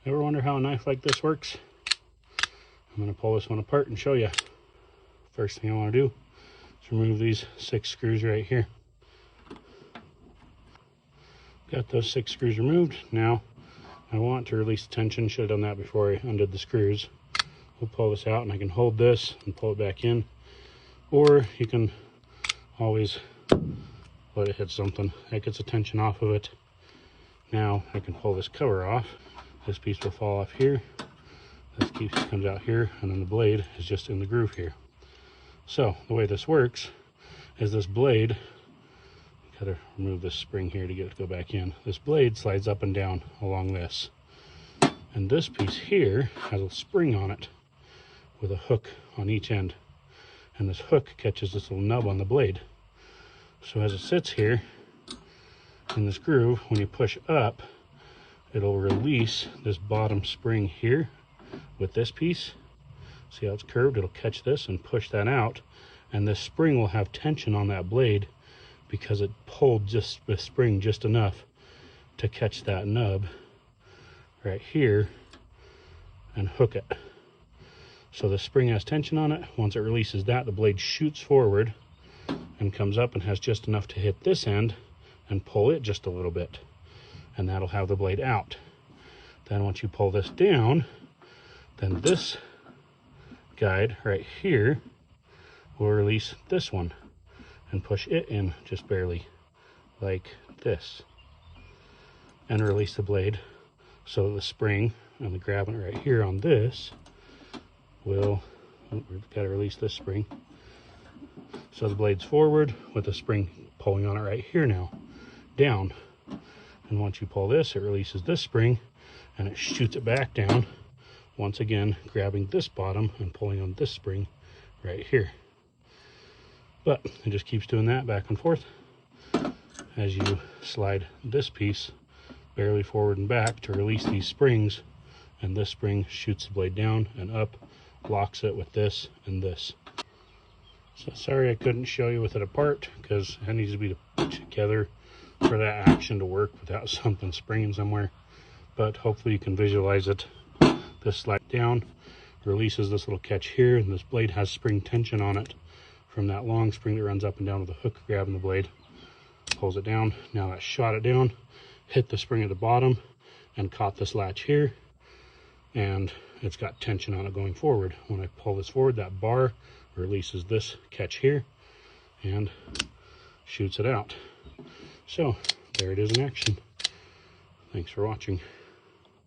Ever wonder how a knife like this works? I'm going to pull this one apart and show you. First thing I want to do is remove these 6 screws right here. Got those 6 screws removed. Now I want to release the tension. Should have done that before I undid the screws. We'll pull this out and I can hold this and pull it back in. Or you can always let it hit something. That gets the tension off of it. Now I can pull this cover off. This piece will fall off here. This piece comes out here, and then the blade is just in the groove here. So the way this works is this blade, gotta remove this spring here to get it to go back in. This blade slides up and down along this. And this piece here has a spring on it with a hook on each end. And this hook catches this little nub on the blade. So as it sits here in this groove, when you push up, it'll release this bottom spring here with this piece. See how it's curved? It'll catch this and push that out, and this spring will have tension on that blade because it pulled just the spring just enough to catch that nub right here and hook it. So the spring has tension on it. Once it releases that, the blade shoots forward and comes up and has just enough to hit this end and pull it just a little bit, and that'll have the blade out. Then once you pull this down, then this guide right here will release this one and push it in just barely like this and release the blade. So the spring, and the grabbing it right here on this will, we've got to release this spring. So the blade's forward with the spring pulling on it right here now, down. And once you pull this, it releases this spring and it shoots it back down. Once again, grabbing this bottom and pulling on this spring right here. But it just keeps doing that back and forth as you slide this piece barely forward and back to release these springs, and this spring shoots the blade down and up, locks it with this and this. So sorry I couldn't show you with it apart, because it needs to be put together for that action to work without something springing somewhere. But hopefully you can visualize it. This slide down, releases this little catch here, and this blade has spring tension on it from that long spring that runs up and down with the hook grabbing the blade. Pulls it down. Now that shot it down, hit the spring at the bottom and caught this latch here, and it's got tension on it going forward. When I pull this forward, that bar releases this catch here and shoots it out. So there it is in action. Thanks for watching.